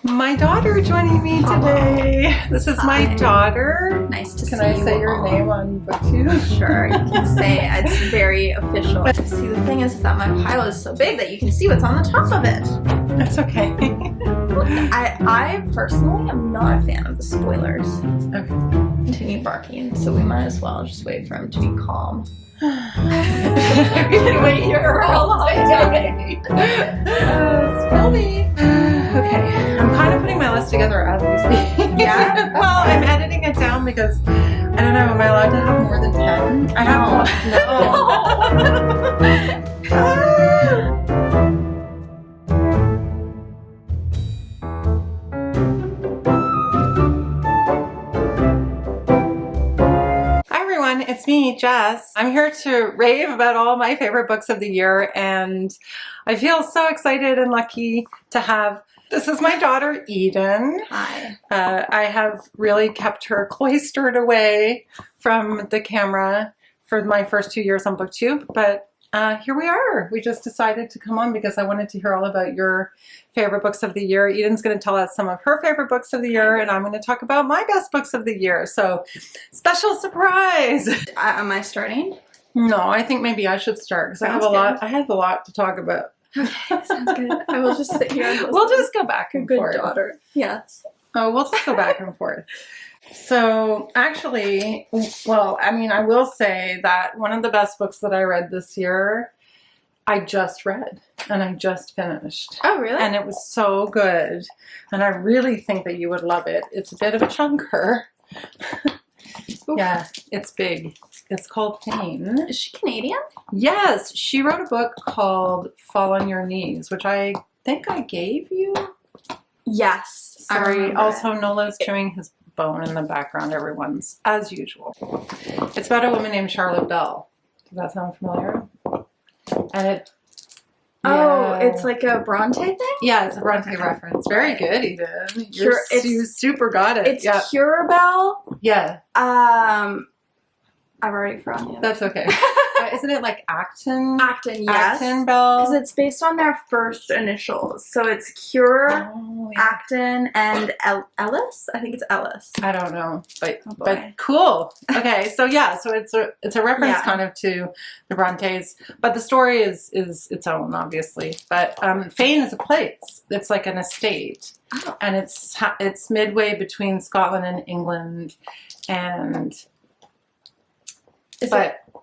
My daughter joining me today. This is my daughter. Nice to see you. Can I say your all. name on booktube? Sure, you can say it. It's very official. See, the thing is that my pile is so big that you can see what's on the top of it. That's okay. I personally am not a fan of the spoilers. Okay. Continue barking, so we might as well just wait for him to be calm. Wait here all the way. Spill me. Okay, I'm kind of putting my list together as we speak. Yeah? Well, I'm editing it down because I don't know. Am I allowed to have more than 10? I have It's me, Jess. I'm here to rave about all my favorite books of the year, and I feel so excited and lucky to have, this is my daughter, Eden. Hi. I have really kept her cloistered away from the camera for my first 2 years on BookTube, but here we are. We just decided to come on because I wanted to hear all about your favorite books of the year. Eden's going to tell us some of her favorite books of the year, and I'm going to talk about my best books of the year. So, special surprise! Am I starting? No, I think maybe I should start because I have a lot. I have a lot to talk about. Okay, sounds good. I will just sit here and listen. We'll just go back and forth. Good daughter. Yes. Oh, we'll just go back and forth. So actually, well, I mean, I will say that one of the best books that I read this year, I just read and I just finished. Oh, really? And it was so good. And I really think that you would love it. It's a bit of a chunker. Yeah, it's big. It's called Fayne. Is she Canadian? Yes, she wrote a book called Fall on Your Knees, which I think I gave you. Yes. Sorry. Also, Nola's chewing his bone in the background, everyone's, as usual. It's about a woman named Charlotte Bell. Does that sound familiar? And it... Oh, it's like a Bronte thing? Yeah, it's a Bronte reference. Very good, Edith. You super got it. It's Curabell. Yeah. I've already forgotten it. That's okay. Isn't it like Acton? Acton, yes. Acton Bell? Because it's based on their first initials. So it's Cure, Acton, and Ellis? I think it's Ellis. I don't know. But cool. Okay, so yeah, so it's a reference kind of to the Brontes. But the story is its own, obviously. But Fayne is a place. It's like an estate. Oh. And it's midway between Scotland and England. And...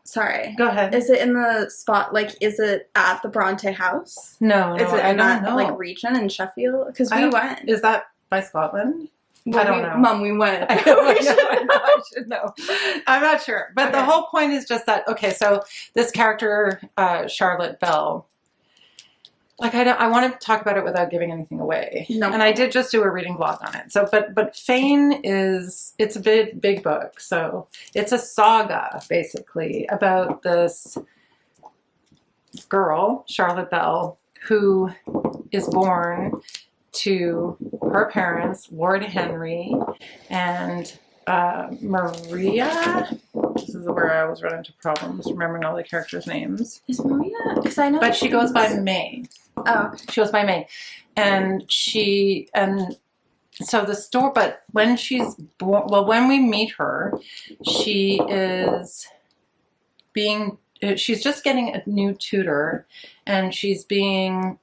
Sorry. Go ahead. Is it in the spot, like, is it at the Bronte house? No, Is it I in don't that, know. like, region in Sheffield? Because we went. Is that by Scotland? Well, I don't know. Mom, we went. I should know. I'm not sure. But the whole point is just that, okay, so this character, Charlotte Bell, like, I want to talk about it without giving anything away. No. And I did just do a reading blog on it. So, but Fayne it's a big book. So it's a saga, basically, about this girl, Charlotte Bell, who is born to her parents, Lord Henry, and Maria. This is where I was running into problems remembering all the characters' names. Is Maria? Because I know. But she goes by May. Oh. She goes by May. And so the story, but when she's born, well, when we meet her, she's just getting a new tutor, and she's being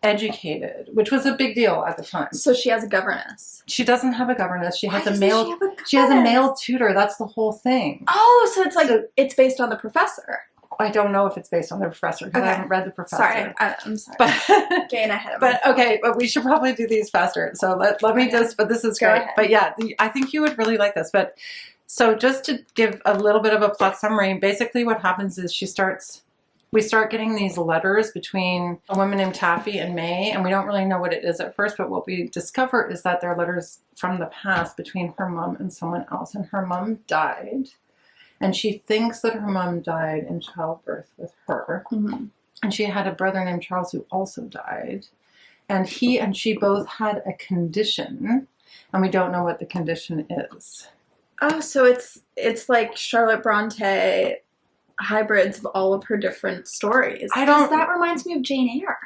educated, which was a big deal at the time. So she has a governess. She doesn't have a governess. She has a male. She has a male tutor. That's the whole thing. Oh, so it's like it's based on the professor. I don't know if it's based on the professor because I haven't read the professor. Sorry, I'm sorry. But getting ahead of myself. Okay, but we should probably do these faster. So let me just. But this is great. But yeah, I think you would really like this. But so just to give a little bit of a plot summary, basically what happens is we start getting these letters between a woman named Taffy and May, and we don't really know what it is at first, but what we discover is that they're letters from the past between her mom and someone else, and her mom died, and she thinks that her mom died in childbirth with her, and she had a brother named Charles who also died, and he and she both had a condition, and we don't know what the condition is. Oh, so it's like Charlotte Bronte hybrids of all of her different stories. That reminds me of Jane Eyre.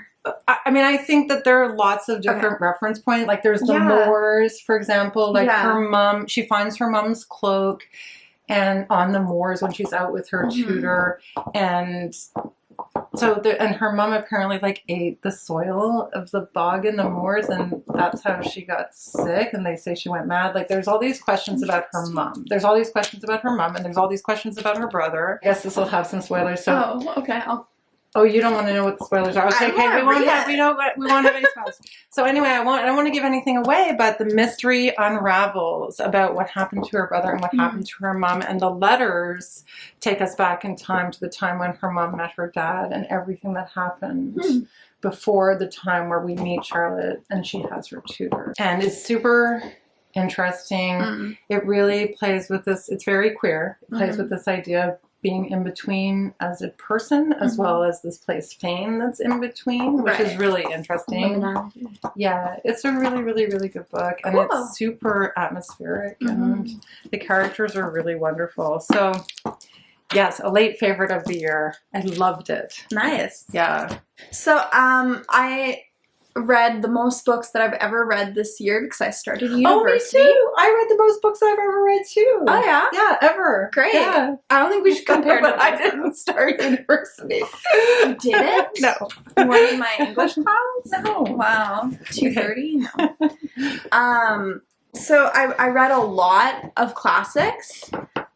I mean, I think that there are lots of different reference points. Like there's the moors, for example. Like her mom, she finds her mom's cloak and on the moors when she's out with her tutor. And so, and her mom apparently like ate the soil of the bog in the moors, and that's how she got sick. And they say she went mad. Like there's all these questions about her mom. There's all these questions about her mom, and there's all these questions about her brother. I guess this will have some spoilers. So, okay. Oh, you don't want to know what the spoilers are. Okay, we won't have any spoilers. So anyway, I don't want to give anything away, but the mystery unravels about what happened to her brother and what happened to her mom, and the letters take us back in time to the time when her mom met her dad and everything that happened before the time where we meet Charlotte and she has her tutor. And it's super interesting. It really plays with this. It's very queer. It plays with this idea of being in between as a person, as well as this place Fayne that's in between, which is really interesting. Yeah, it's a really, really, really good book, and it's super atmospheric, and the characters are really wonderful. So, yes, a late favorite of the year. I loved it. Nice. Yeah. So, I read the most books that I've ever read this year because I started university. Oh, me too. I read the most books I've ever read too. Oh, yeah? Yeah, ever. Great. Yeah. I don't think we should compare But I didn't start university. You didn't? No. You weren't in my English class? No. Wow. 2:30? No. So I read a lot of classics,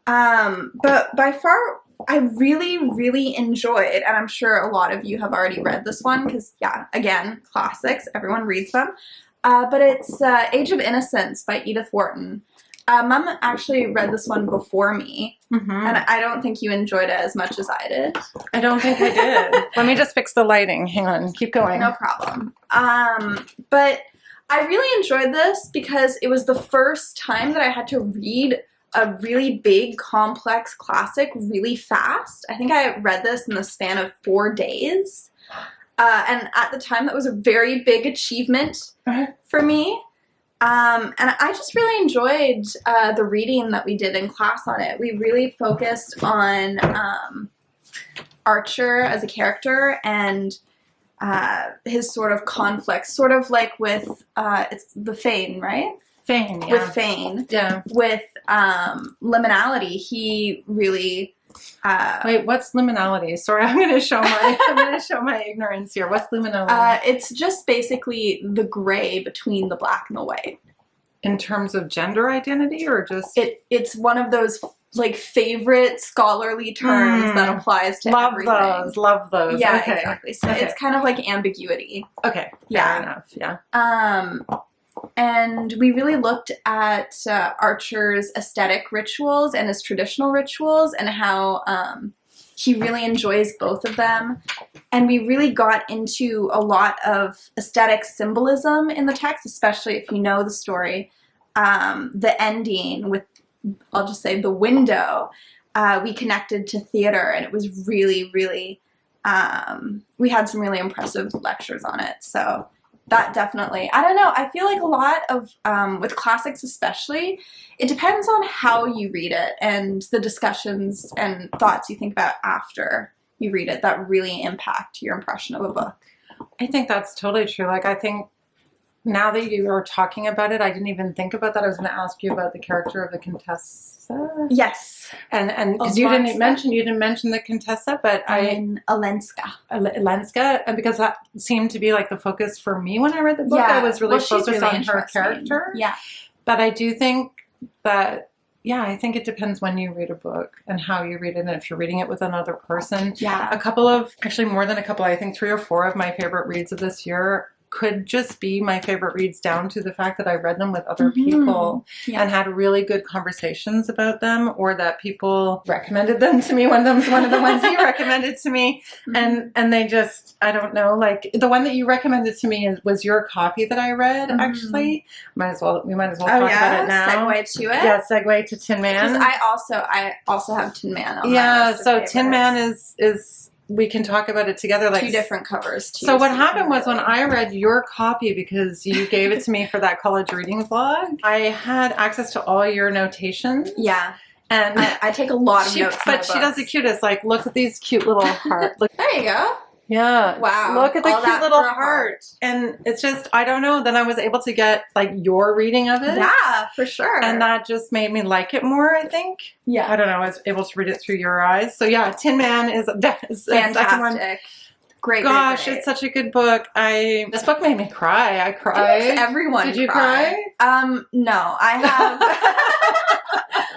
but by far I really, really enjoyed, and I'm sure a lot of you have already read this one because, yeah, again, classics, everyone reads them. But it's Age of Innocence by Edith Wharton. Mom actually read this one before me, and I don't think you enjoyed it as much as I did. I don't think I did. Let me just fix the lighting. Hang on. Keep going. No problem. But I really enjoyed this because it was the first time that I had to read a really big, complex classic really fast. I think I read this in the span of 4 days. And at the time, that was a very big achievement for me. And I just really enjoyed the reading that we did in class on it. We really focused on Archer as a character and his sort of conflicts, sort of like with, it's the Fayne, right? Fayne, yeah. With Fayne. Yeah. With liminality, he really... Wait, what's liminality? Sorry, I'm going to show my ignorance here. What's liminality? It's just basically the gray between the black and the white. In terms of gender identity, or just... It's one of those like favorite scholarly terms that applies to everything. Love those. Yeah, okay. exactly. So it's kind of like ambiguity. Okay, fair enough, yeah. And we really looked at Archer's aesthetic rituals and his traditional rituals and how he really enjoys both of them. And we really got into a lot of aesthetic symbolism in the text, especially if you know the story. The ending with, I'll just say, the window, we connected to theater, and it was really, really, we had some really impressive lectures on it. So that definitely, I don't know, I feel like a lot of, with classics especially, it depends on how you read it and the discussions and thoughts you think about after you read it that really impact your impression of a book. I think that's totally true. Like, I think now that you are talking about it, I didn't even think about that. I was going to ask you about the character of the Contessa. Yes. And because you didn't mention the Contessa, but Olenska. And because that seemed to be like the focus for me when I read the book. I was really focused really on her character. Yeah. But I do think that, yeah, I think it depends when you read a book and how you read it, and if you're reading it with another person. Yeah. Actually more than a couple, I think 3 or 4 of my favorite reads of this year could just be my favorite reads down to the fact that I read them with other people and had really good conversations about them, or that people recommended them to me. One of them's one of the ones you recommended to me. And they just, I don't know, like the one that you recommended to me was your copy that I read, actually. We might as well talk about it now. Segue to it? Yeah, segue to Tin Man. I also have Tin Man on my list of so favorites. Tin Man is we can talk about it together. Like 2 different covers too. So what happened was when I read your copy, because you gave it to me for that college reading vlog, I had access to all your notations. Yeah. And I take a lot of notes. But she does the cutest. Like, look at these cute little hearts. There you go. Yeah. Wow. Look at the All cute that little for a heart. And it's just, I don't know. Then I was able to get like your reading of it. Yeah, for sure. And that just made me like it more, I think. Yeah. I don't know. I was able to read it through your eyes. So yeah, Tin Man is fantastic. Great. Gosh, great. it's such a good book. This book made me cry. I cried. Everyone. Did you cry? No, I have.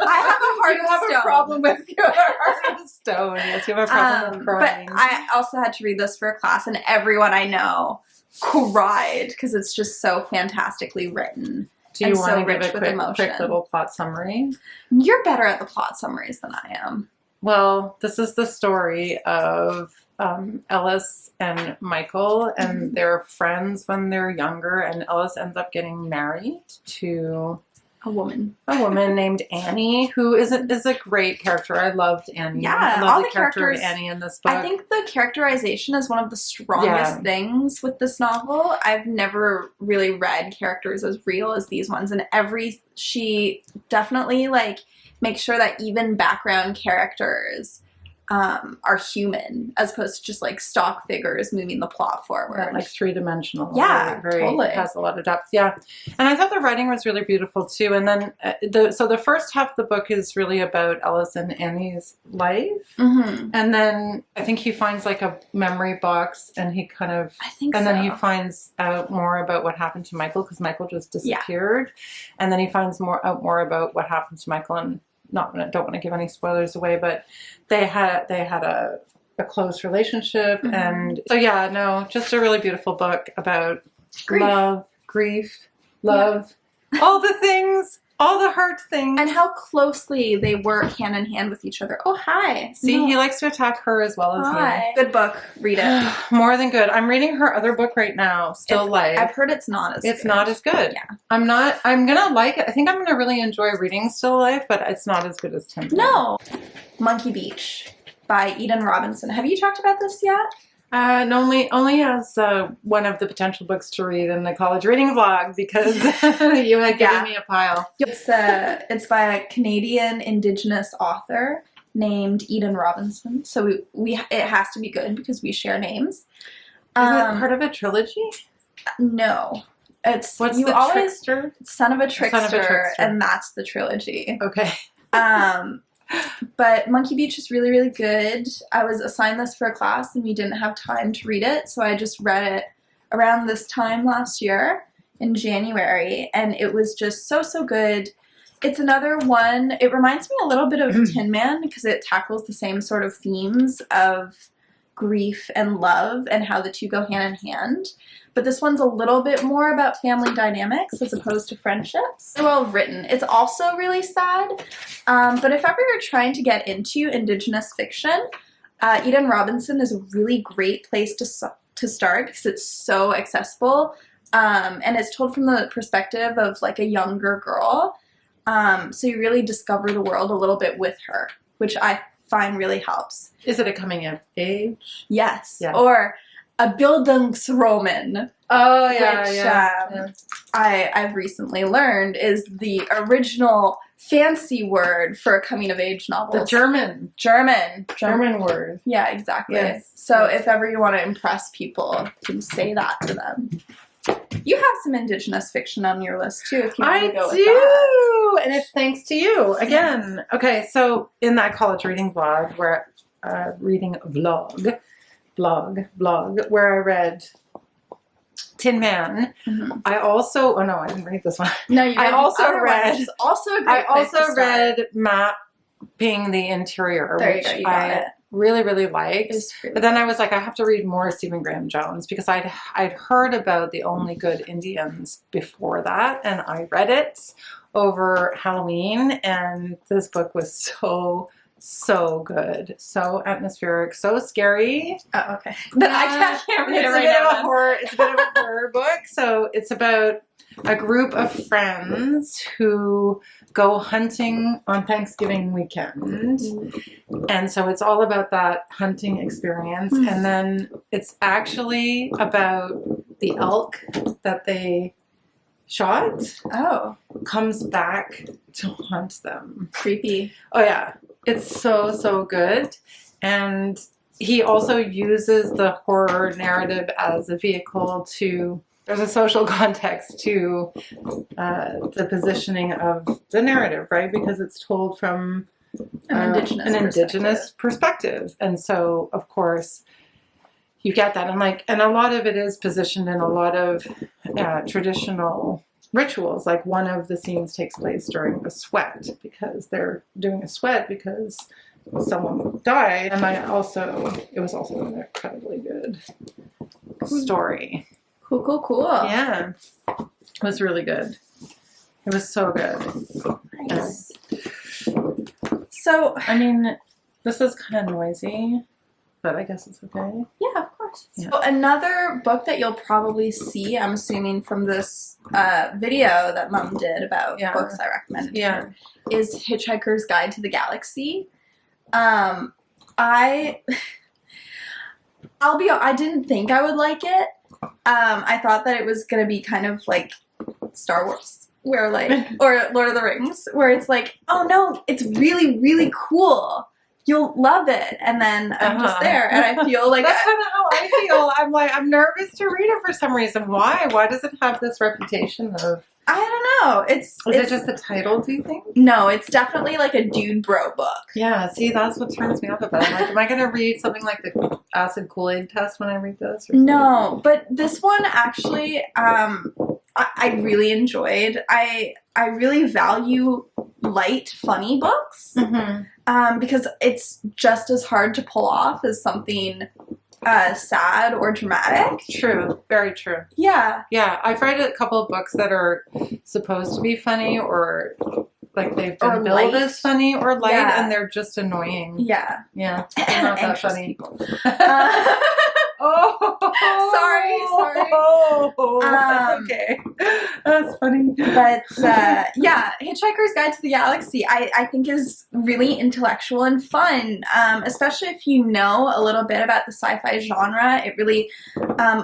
I have a heart of stone. A problem with your heart of stone. Yes, you have a problem with crying. But I also had to read this for a class, and everyone I know cried because it's just so fantastically written. Do you want so to give rich a with emotion. quick little plot summary? You're better at the plot summaries than I am. Well, this is the story of Ellis and Michael, and they're friends when they're younger, and Ellis ends up getting married to a woman named Annie, who is a great character. I loved Annie. Yeah, I love all the the character of characters. Annie in this book. I think the characterization is one of the strongest things with this novel. I've never really read characters as real as these ones, and she definitely like makes sure that even background characters are human as opposed to just like stock figures moving the plot forward. Yeah, like three-dimensional. Yeah, very, totally. It has a lot of depth. Yeah, and I thought the writing was really beautiful too. And then the first half of the book is really about Ellis and Annie's life, and then I think he finds like a memory box, and he kind of then he finds out more about what happened to Michael because Michael just disappeared, and then he finds out more about what happened to Michael and. Don't want to give any spoilers away, but they had a close relationship, and so yeah, no, just a really beautiful book about grief, love, all the things, all the hurt things, and how closely they work hand in hand with each other. Oh, hi. See, he likes to attack her as well as me. Good book. Read it. More than good. I'm reading her other book right now, Still Life. I've heard it's not as good. It's not as good. Yeah. I'm gonna like it. I think I'm gonna really enjoy reading Still Life, but it's not as good as Tim. No. Monkey Beach by Eden Robinson. Have you talked about this yet? Only as one of the potential books to read in the college reading vlog because you had given me a pile. It's by a Canadian Indigenous author named Eden Robinson. So it has to be good because we share names. Is it part of a trilogy? No. It's What's the Trickster? Son of a Trickster, and that's the trilogy. Okay. But Monkey Beach is really, really good. I was assigned this for a class and we didn't have time to read it, so I just read it around this time last year in January, and it was just so, so good. It's another one, it reminds me a little bit of Tin Man because it tackles the same sort of themes of grief and love and how the two go hand in hand. But this one's a little bit more about family dynamics as opposed to friendships. They're well written. It's also really sad. But if ever you're trying to get into Indigenous fiction, Eden Robinson is a really great place to start because it's so accessible. And it's told from the perspective of like a younger girl. So you really discover the world a little bit with her, which I find really helps. Is it a coming of age? Yes. Yeah. Or a Bildungsroman. Oh, yeah, which I've recently learned is the original fancy word for a coming-of-age novel. The German word. Yeah, exactly. Yes. So if ever you want to impress people, you can say that to them. You have some Indigenous fiction on your list, too, if you want to go with that. And it's thanks to you, again. Okay, so in that college reading vlog, where where I read Tin Man. I also, oh no, I didn't read this one. No, you read I also read, it's also a great place to start. read Mapping the Interior, which I really, really liked. But then I was like, I have to read more Stephen Graham Jones because I'd heard about The Only Good Indians before that, and I read it over Halloween, and this book was so good, so atmospheric, so scary. Oh, okay. But I can't read it right now. It's a bit of a horror book. So it's about a group of friends who go hunting on Thanksgiving weekend. And so it's all about that hunting experience. And then it's actually about the elk that they shot comes back to haunt them. Creepy. Oh yeah, it's so good. And he also uses the horror narrative as a vehicle to, there's a social context to the positioning of the narrative, right? Because it's told from An indigenous perspective. And so, of course, you get that. And a lot of it is positioned in a lot of traditional rituals. Like one of the scenes takes place during a sweat, because they're doing a sweat because someone died. And it was also an incredibly good story. Cool. Yeah. It was really good. It was so good. Nice. So, I mean, this is kind of noisy, but I guess it's okay. Yeah, of course. Yeah. So another book that you'll probably see, I'm assuming from this video that Mom did about books I recommended to her, is Hitchhiker's Guide to the Galaxy. I didn't think I would like it. I thought that it was going to be kind of like Star Wars, where or Lord of the Rings, where it's like, oh no, it's really, really cool. You'll love it. And then I'm just there, and I feel like that's kind of how I feel. I'm nervous to read it for some reason. Why? Why does it have this reputation of? I don't know. Is it just the title, do you think? No, it's definitely like a dude bro book. Yeah, see, that's what turns me off about it. Am I going to read something like the acid Kool-Aid test when I read this? No, but this one actually, I really enjoyed. I really value light, funny books because it's just as hard to pull off as something sad or dramatic. True. Very true. Yeah. Yeah. I've read a couple of books that are supposed to be funny or like they've been billed as funny or light and they're just annoying. Yeah. Yeah. They're not that funny. Sorry. That's okay. That's funny. But Hitchhiker's Guide to the Galaxy I think is really intellectual and fun, especially if you know a little bit about the sci-fi genre. It really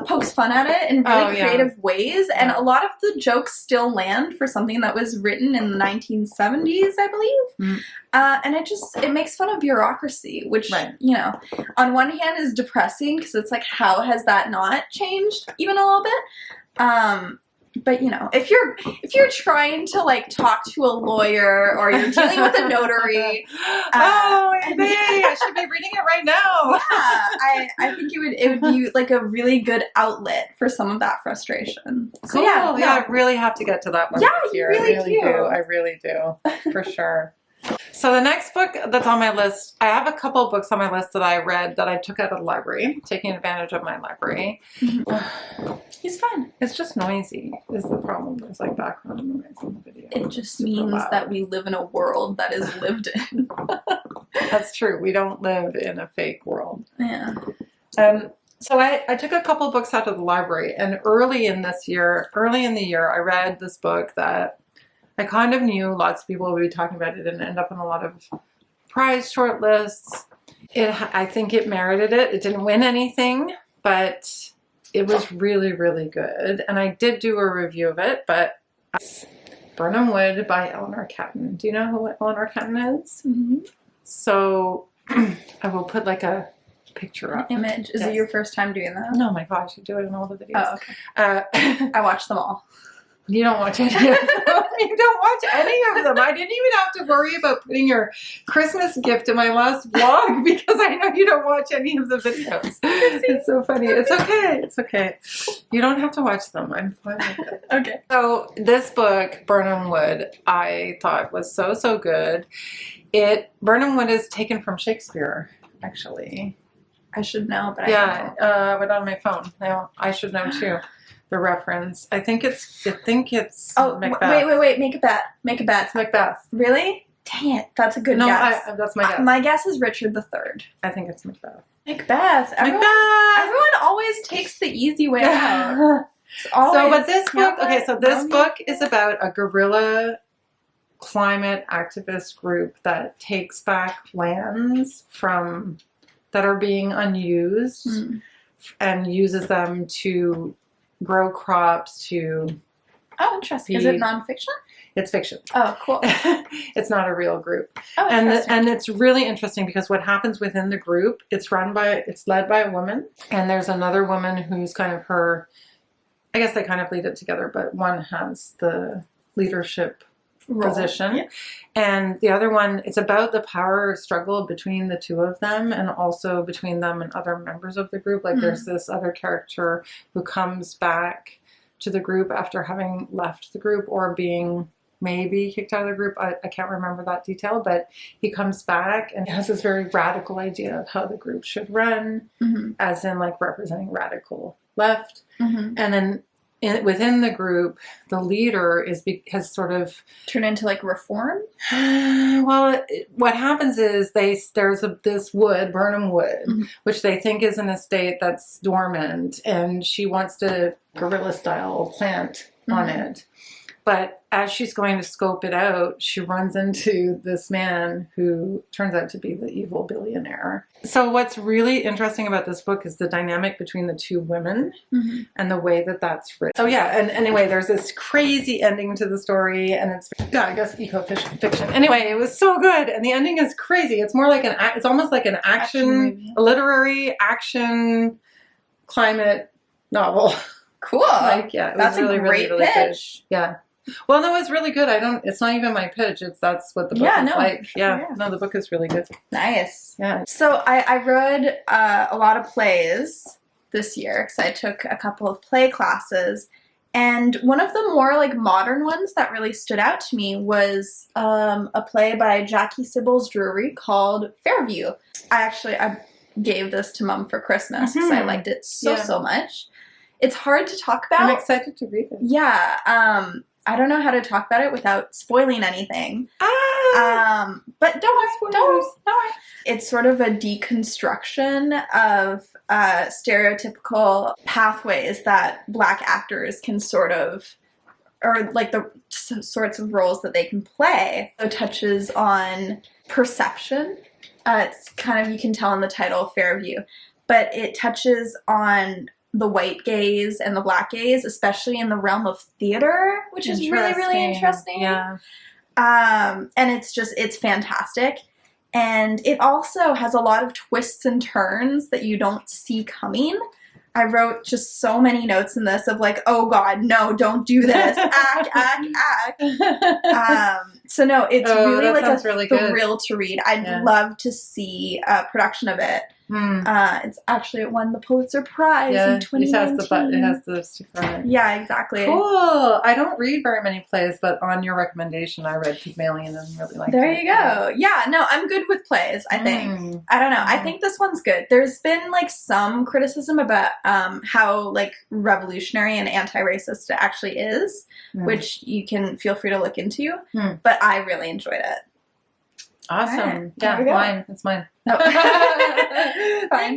pokes fun at it in really creative ways, and a lot of the jokes still land for something that was written in the 1970s, I believe. And it makes fun of bureaucracy, which, you know, on one hand is depressing because it's like, how has that not changed even a little bit? But you know, if you're trying to like talk to a lawyer or you're dealing with a notary, I should be reading it right now. I think it would be like a really good outlet for some of that frustration. So cool. I really have to get to that one. Yeah, this year. you really do. I really do, for sure. So the next book that's on my list, I have a couple of books on my list that I read that I took out of the library, taking advantage of my library. He's fun. It's just noisy is the problem. There's like background noise in the video. It just means that we live in a world that is lived in. That's true. We don't live in a fake world. Yeah. So I took a couple books out of the library, and early in the year, I read this book that I kind of knew lots of people would be talking about. It didn't end up in a lot of prize shortlists. I think it merited it. It didn't win anything, but it was really, really good. And I did do a review of it, but Burnham Wood by Eleanor Catton. Do you know who Eleanor Catton is? Mm-hmm. So I will put like a picture up. Image. Is it your first time doing that? No, my gosh, you do it in all the videos. Oh, okay. I watch them all. You don't watch any of them. You don't watch any of them. I didn't even have to worry about putting your Christmas gift in my last vlog because I know you don't watch any of the videos. It's so funny. It's okay. It's okay. You don't have to watch them. I'm fine with it. Okay. So this book, Birnam Wood, I thought was so good. Birnam Wood is taken from Shakespeare, actually. I should know, but I don't. But on my phone. I should know too. The reference. I think it's Macbeth. Wait. Make a bet. It's Macbeth. Really? Dang it. That's a good guess. That's my guess. My guess is Richard III. I think it's Macbeth. Macbeth. Everyone always takes the easy way out. This book is about a guerrilla climate activist group that takes back lands that are being unused and uses them to grow crops, to Oh, interesting. Is it nonfiction? It's fiction. Oh, cool. It's not a real group. Oh, and it's really interesting because what happens within the group, it's led by a woman, and there's another woman who's kind of her, I guess they kind of lead it together, but one has the leadership position. Yeah. And the other one, it's about the power struggle between the two of them and also between them and other members of the group. Like there's this other character who comes back to the group after having left the group or being maybe kicked out of the group. I can't remember that detail, but he comes back and has this very radical idea of how the group should run, as in like representing radical left. And then within the group, the leader has sort of turned into like reform. Well, what happens is there's this wood, Burnham Wood, which they think is an estate that's dormant, and she wants to guerrilla style plant on it. But as she's going to scope it out, she runs into this man who turns out to be the evil billionaire. So what's really interesting about this book is the dynamic between the two women and the way that that's written. So yeah, and anyway, there's this crazy ending to the story, and it's, I guess, eco-fiction. Anyway, it was so good, and the ending is crazy. It's more like it's almost like an a literary action climate novel. Cool. Like, yeah, it that's was really, a great really, really pitch. good. Yeah. Well, no, it's really good. It's not even my pitch. That's what the book is like. Yeah. No, the book is really good. Nice. Yeah. So I read a lot of plays this year because I took a couple of play classes. And one of the more like modern ones that really stood out to me was a play by Jackie Sibbles Drury called Fairview. I gave this to Mum for Christmas because I liked it so much. It's hard to talk about. I'm excited to read it. Yeah. I don't know how to talk about it without spoiling anything. But don't worry. It's sort of a deconstruction of stereotypical pathways that Black actors can sort of, or like the sorts of roles that they can play. So it touches on perception. It's kind of, you can tell in the title, Fairview, but it touches on the white gaze and the Black gaze, especially in the realm of theater, which is really, really interesting. Yeah. And it's fantastic. And it also has a lot of twists and turns that you don't see coming. I wrote just so many notes in this of like, oh God, no, don't do this. act. So no, it's really like a thrill to read. I'd love to see a production of it. It's actually, it won the Pulitzer Prize in 2019. It has the sticker on it. Yeah, exactly. Cool. I don't read very many plays, but on your recommendation, I read Pygmalion and really liked it. There you go. Yeah, no, I'm good with plays, I think. I don't know. I think this one's good. There's been like some criticism about how like revolutionary and anti-racist it actually is, which you can feel free to look into. But I really enjoyed it. Awesome. Right, yeah, mine. It's mine. Oh. Fine.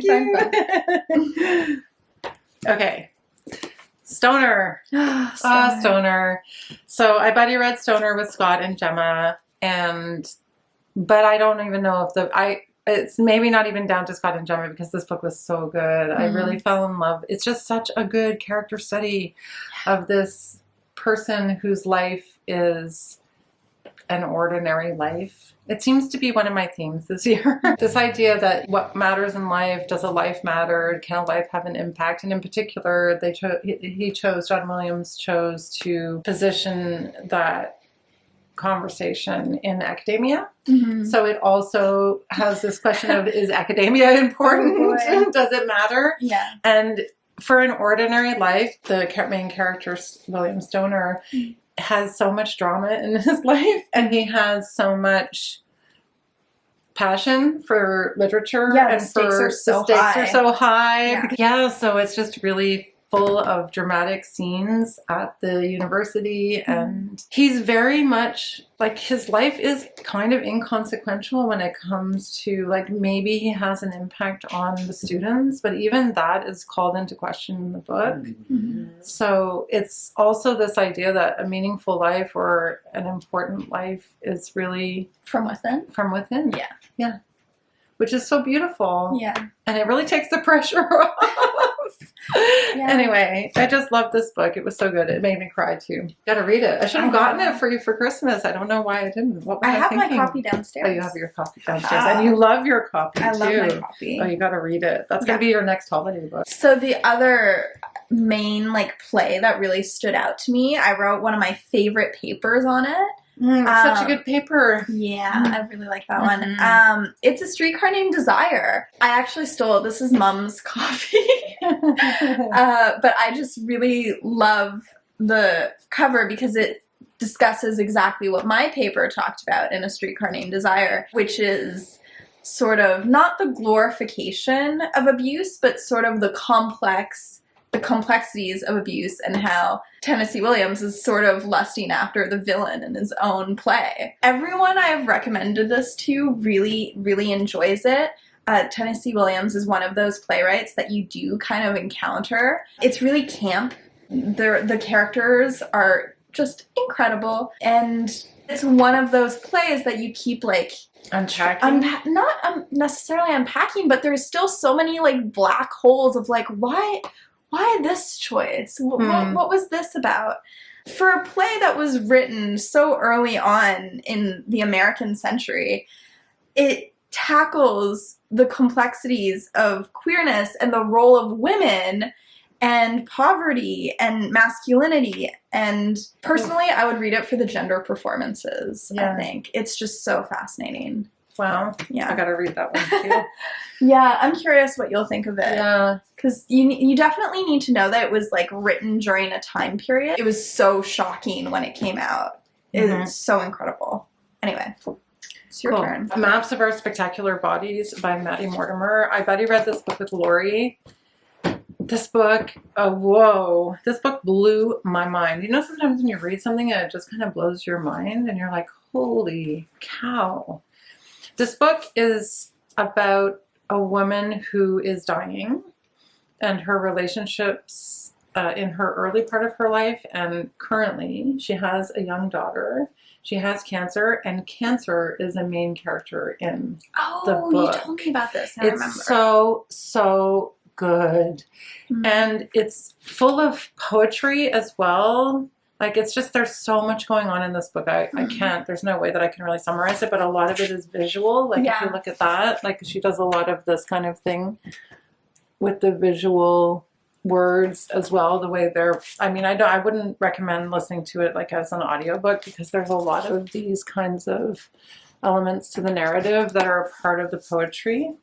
Okay. Stoner. Stoner. So I buddy read Stoner with Scott and Gemma, but I don't even know if it's maybe not even down to Scott and Gemma because this book was so good. I really fell in love. It's just such a good character study of this person whose life is an ordinary life. It seems to be one of my themes this year. This idea that what matters in life, does a life matter? Can a life have an impact? And in particular, John Williams chose to position that conversation in academia. So it also has this question of, is academia important? Does it matter? Yeah. And for an ordinary life, the main character, William Stoner, has so much drama in his life, and he has so much passion for literature. Yeah, and the stakes are so high. Yeah, so it's just really full of dramatic scenes at the university, and he's very much like, his life is kind of inconsequential when it comes to like, maybe he has an impact on the students, but even that is called into question in the book. So it's also this idea that a meaningful life or an important life is really from within. Yeah, which is so beautiful. Yeah, and it really takes the pressure off. Anyway, I just love this book. It was so good. It made me cry too. Gotta read it. I should have gotten it for you for Christmas. I don't know why I didn't. What was I have thinking? my copy downstairs. Oh, you have your copy downstairs. And you love your copy I too. love my copy. Oh, you gotta read it. That's gonna be your next holiday book. So the other main play that really stood out to me, I wrote one of my favorite papers on it. Such a good paper. Yeah, I really like that one. It's A Streetcar Named Desire. I actually stole, this is Mom's copy, but I just really love the cover because it discusses exactly what my paper talked about in A Streetcar Named Desire, which is sort of not the glorification of abuse, but sort of the complexities of abuse and how Tennessee Williams is sort of lusting after the villain in his own play. Everyone I've recommended this to really, really enjoys it. Tennessee Williams is one of those playwrights that you do kind of encounter. It's really camp. The characters are just incredible, and it's one of those plays that you keep unpacking? Not necessarily unpacking, but there's still so many black holes of why this choice? What was this about? For a play that was written so early on in the American century, it tackles the complexities of queerness and the role of women and poverty and masculinity. And personally, I would read it for the gender performances, I think. It's just so fascinating. Wow. Yeah. I gotta read that one too. Yeah, I'm curious what you'll think of it. Yeah. Because you definitely need to know that it was written during a time period. It was so shocking when it came out. It's so incredible. Anyway, it's your turn. Maps of Our Spectacular Bodies by Maddie Mortimer. I bet you read this book with Lori. This book, this book blew my mind. You know, sometimes when you read something and it just kind of blows your mind and you're like, holy cow. This book is about a woman who is dying and her relationships in her early part of her life, and currently she has a young daughter. She has cancer, and cancer is a main character in the book. Oh, you told me about this. I remember. It's so good. And it's full of poetry as well. It's just, there's so much going on in this book. I can't, there's no way that I can really summarize it, but a lot of it is visual. If you look at that, she does a lot of this kind of thing with the visual words as well, the way they're, I wouldn't recommend listening to it as an audiobook because there's a lot of these kinds of elements to the narrative that are a part of the poetry,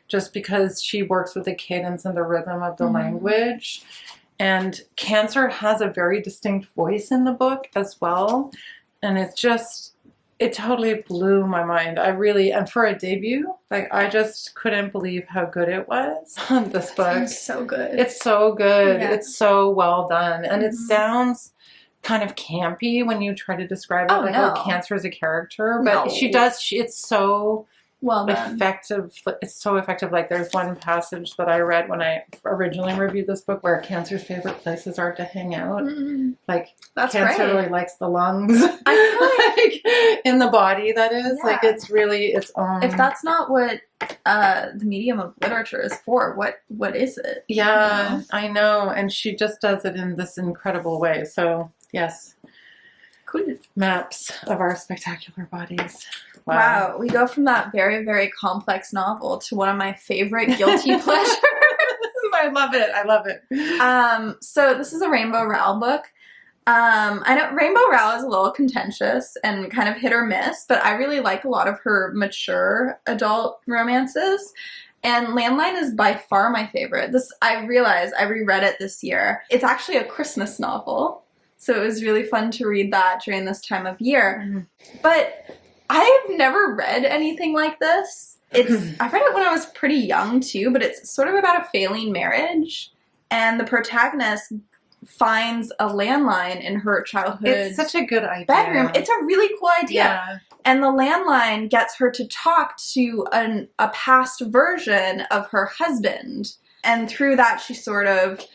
just because she works with the cadence and the rhythm of the language. And cancer has a very distinct voice in the book as well. And it totally blew my mind. And for a debut, I just couldn't believe how good it was on this book. It's so good. It's so good. Yeah. It's so well done. And it sounds kind of campy when you try to describe it, cancer as a character. But it's so well done. Effective. It's so effective. There's one passage that I read when I originally reviewed this book where cancer's favorite places are to hang out. That's cancer right. really likes the lungs. I feel in the body, that is. It's really its own. If that's not what the medium of literature is for, what is it? Yeah, you know? I know. And she just does it in this incredible way. So, yes. Cool. Maps of Our Spectacular Bodies. Wow. We go from that very, very complex novel to one of my favorite guilty pleasures. I love it. So this is a Rainbow Rowell book. I know Rainbow Rowell is a little contentious and kind of hit or miss, but I really like a lot of her mature adult romances. And Landline is by far my favorite. I realized I reread it this year. It's actually a Christmas novel. So it was really fun to read that during this time of year. But I have never read anything like this. I read it when I was pretty young too, but it's sort of about a failing marriage. And the protagonist finds a landline in her childhood It's such a good idea. bedroom. It's a really cool idea. Yeah. And the landline gets her to talk to a past version of her husband. And through that, she sort of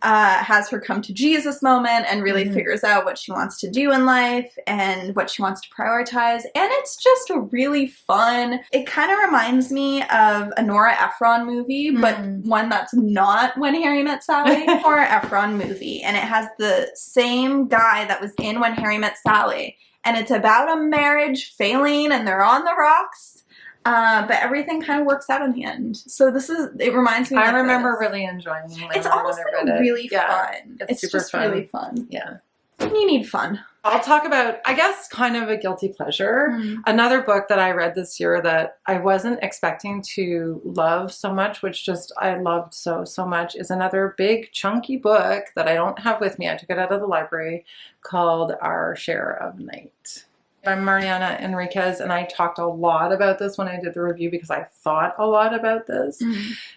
has her come to Jesus moment and really figures out what she wants to do in life and what she wants to prioritize. And it's just a really fun, it kind of reminds me of a Nora Ephron movie, but one that's not When Harry Met Sally. Nora Ephron movie. And it has the same guy that was in When Harry Met Sally. And it's about a marriage failing and they're on the rocks. But everything kind of works out in the end. So it reminds me of I remember really enjoying it. It's honestly really fun. It's super just fun. really fun. Yeah. You need fun. I'll talk about, I guess, kind of a guilty pleasure. Another book that I read this year that I wasn't expecting to love so much, which just I loved so much, is another big chunky book that I don't have with me. I took it out of the library, called Our Share of Night. by Mariana Enriquez, and I talked a lot about this when I did the review because I thought a lot about this.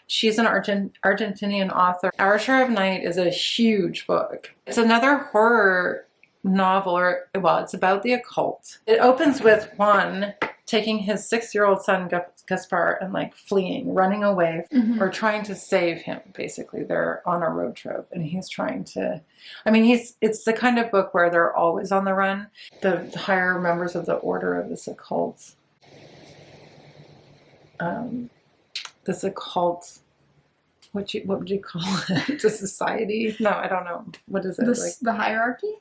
She's an Argentinian author. Our Share of Night is a huge book. It's another horror novel, well, it's about the occult. It opens with Juan taking his 6-year-old son Gaspar and like fleeing, running away, or trying to save him. Basically, they're on a road trip, and he's trying to. I mean, it's the kind of book where they're always on the run. The higher members of the order of this occult, what would you call it? The society? No, I don't know. What is it? The hierarchy,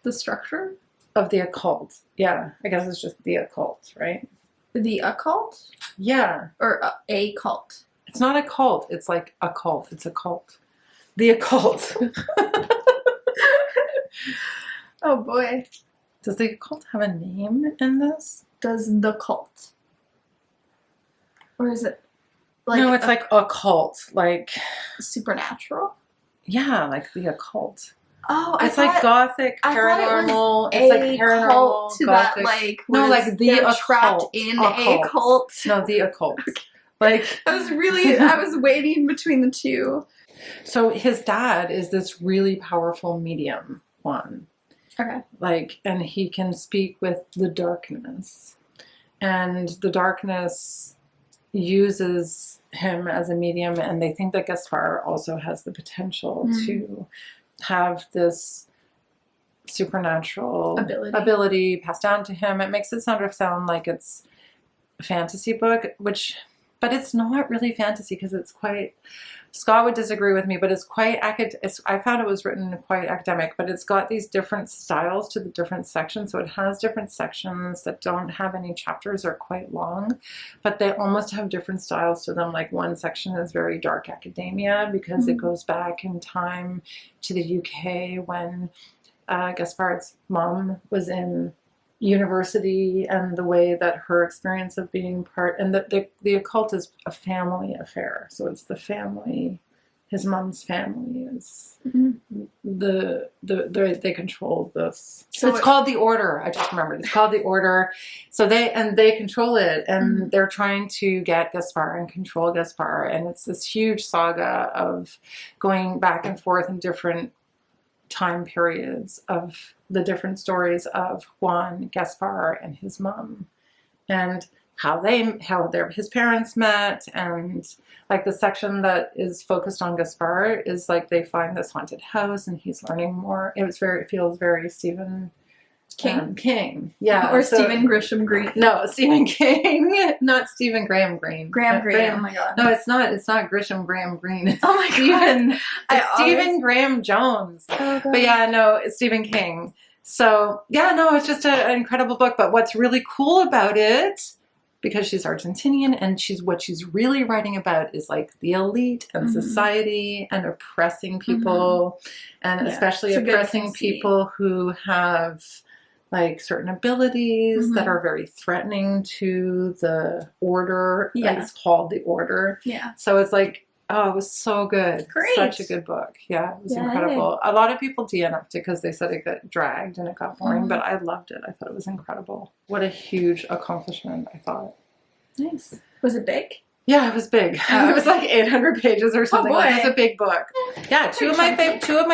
the structure of the occult. Yeah, I guess it's just the occult, right? The occult? Yeah. Or a cult? It's not a cult. It's like a cult. It's a cult. The occult. Oh boy. Does the occult have a name in this? Does the cult? Or is it like... No, it's like occult. Like... supernatural? Yeah, like the occult. Oh, it's like gothic, paranormal. It's like paranormal, cult to gothic. That, like, no, like the occult. Trapped in a cult. No, the occult. Okay. Like I was waiting between the two. So his dad is this really powerful medium one. Okay. Like, and he can speak with the darkness, and the darkness uses him as a medium, and they think that Gaspar also has the potential to have this supernatural ability passed down to him. It makes it sound like it's a fantasy book, but it's not really fantasy because it's quite, Scott would disagree with me, but it's quite I found it was written quite academic, but it's got these different styles to the different sections. So it has different sections that don't have any chapters, or quite long, but they almost have different styles to them. Like one section is very dark academia because it goes back in time to the UK when Gaspar's mom was in university, and the way that her experience of being part, and the occult is a family affair. So it's the family, his mom's family is they control this. So it's called the Order. I just remembered. It's called the Order. So they control it, and they're trying to get Gaspar and control Gaspar, and it's this huge saga of going back and forth in different time periods of the different stories of Juan, Gaspar, and his mom, and how his parents met. And like the section that is focused on Gaspar is like they find this haunted house and he's learning more. It feels very Stephen King. Yeah. Or Stephen Grisham Green. No, Stephen King. Not Stephen Graham Greene. Graham Greene. Oh my god. No, it's not Grisham Graham Greene. It's oh my god. It's Stephen Graham Jones. Oh, but yeah, no, it's Stephen King. So yeah, no, it's just an incredible book. But what's really cool about it, because she's Argentinian, and what she's really writing about is like the elite and society and oppressing people, and especially oppressing people who have like certain abilities that are very threatening to the order. Yeah. Like, it's called the Order. Yeah. So it's like, oh, it was so good. Great. Such a good book. Yeah, it was incredible. A lot of people DNF'd it because they said it got dragged and it got boring, but I loved it. I thought it was incredible. What a huge accomplishment, I thought. Nice. Was it big? Yeah, it was big. Oh, It was like 800 pages or something. boy. Like, it was a big book. Yeah, two of my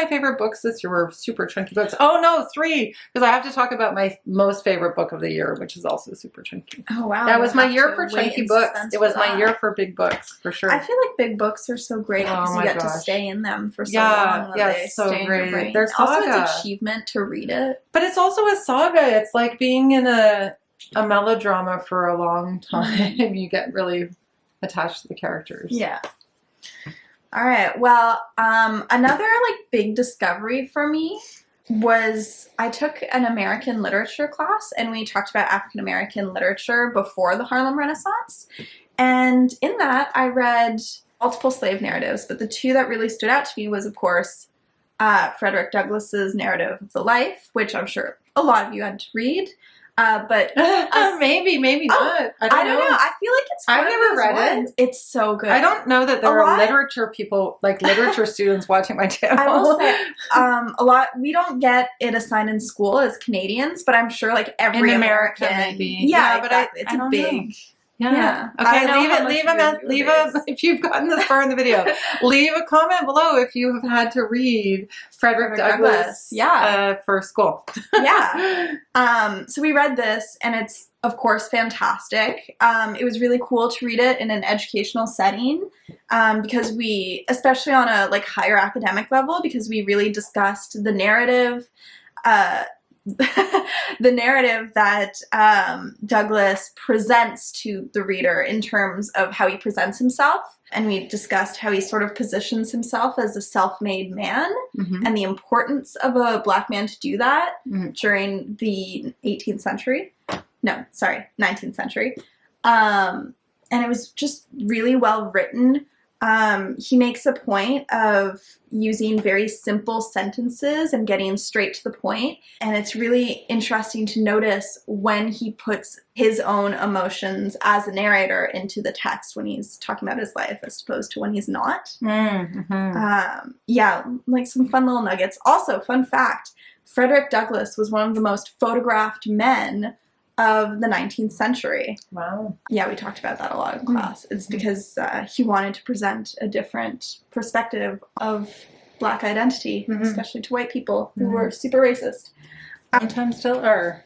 favorite books this year were super chunky books. Oh no, 3, because I have to talk about my most favorite book of the year, which is also super chunky. Oh wow. That was my year for chunky books. It was my year for big books, for sure. I feel like big books are so great because you get to stay in them for so long. Yeah, They so stay in your great. brain. There's also, saga. it's achievement to read it. But it's also a saga. It's like being in a melodrama for a long time. You get really attached to the characters. Yeah. All right. Well, another like big discovery for me was I took an American literature class and we talked about African American literature before the Harlem Renaissance. And in that I read multiple slave narratives, but the 2 that really stood out to me was, of course, Frederick Douglass's narrative of the life, which I'm sure a lot of you had to read. But maybe not. I don't know. I feel like it's I've never read it. It's so good. I don't know that there are literature people, like literature students watching my channel. I will say, a lot, we don't get it assigned in school as Canadians, but I'm sure like every in America American, maybe. Yeah, exactly. but it's a big. Know. Yeah. I Okay, don't know leave a if you've gotten this far in the video, leave a comment below if you have had to read Frederick Douglass for school. Yeah. So we read this and it's of course fantastic. It was really cool to read it in an educational setting because we, especially on a like higher academic level, because we really discussed the narrative the narrative that Douglass presents to the reader in terms of how he presents himself. And we discussed how he sort of positions himself as a self-made man and the importance of a Black man to do that during the 18th century. No, sorry, 19th century. And it was just really well written. He makes a point of using very simple sentences and getting straight to the point. And it's really interesting to notice when he puts his own emotions as a narrator into the text when he's talking about his life as opposed to when he's not. Yeah, like some fun little nuggets. Also, fun fact, Frederick Douglass was one of the most photographed men of the 19th century. Wow. Yeah, we talked about that a lot in class. It's because he wanted to present a different perspective of Black identity, especially to white people who were super racist. Sometimes still are.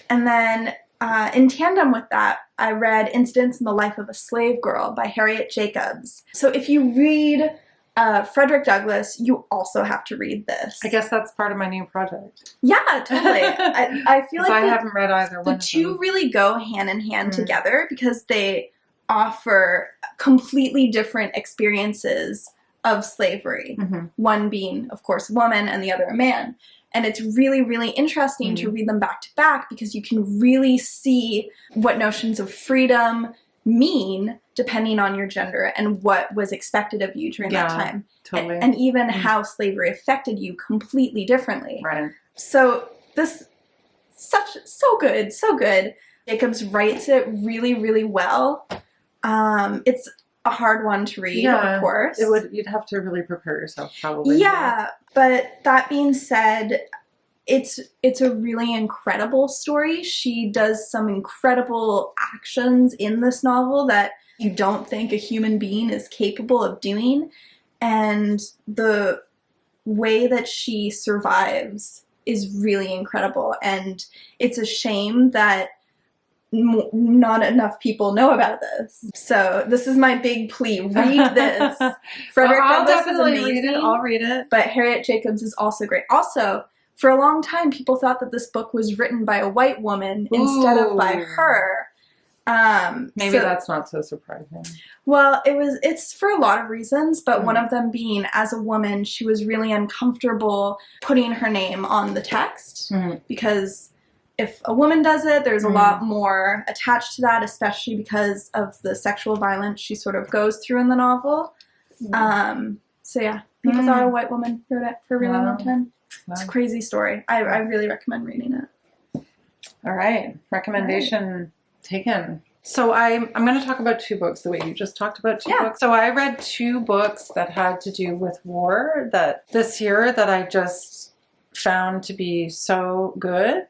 And then in tandem with that, I read Incidents in the Life of a Slave Girl by Harriet Jacobs. So if you read Frederick Douglass, you also have to read this. I guess that's part of my new project. Yeah, totally. I feel like I haven't read either one. The 2 really go hand in hand together because they offer completely different experiences of slavery. One being, of course, a woman and the other a man. And it's really, really interesting to read them back to back because you can really see what notions of freedom mean depending on your gender and what was expected of you during that time. Totally. And even how slavery affected you completely differently. Right. So this, so good. Jacobs writes it really, really well. It's a hard one to read, of course. You'd have to really prepare yourself, probably. Yeah, but that being said, it's a really incredible story. She does some incredible actions in this novel that you don't think a human being is capable of doing. And the way that she survives is really incredible. And it's a shame that not enough people know about this. So this is my big plea. Read this. Frederick Douglass is amazing. Read it. I'll read it. But Harriet Jacobs is also great. Also, for a long time, people thought that this book was written by a white woman instead of by her. Maybe that's not so surprising. Well, it's for a lot of reasons, but one of them being, as a woman, she was really uncomfortable putting her name on the text because if a woman does it, there's a lot more attached to that, especially because of the sexual violence she sort of goes through in the novel. So yeah, people thought a white woman wrote it for a really long time. Wow. It's a crazy story. I really recommend reading it. All right. Recommendation taken. So I'm going to talk about 2 books the way you just talked about 2 books. So I read 2 books that had to do with war that this year that I just found to be so good.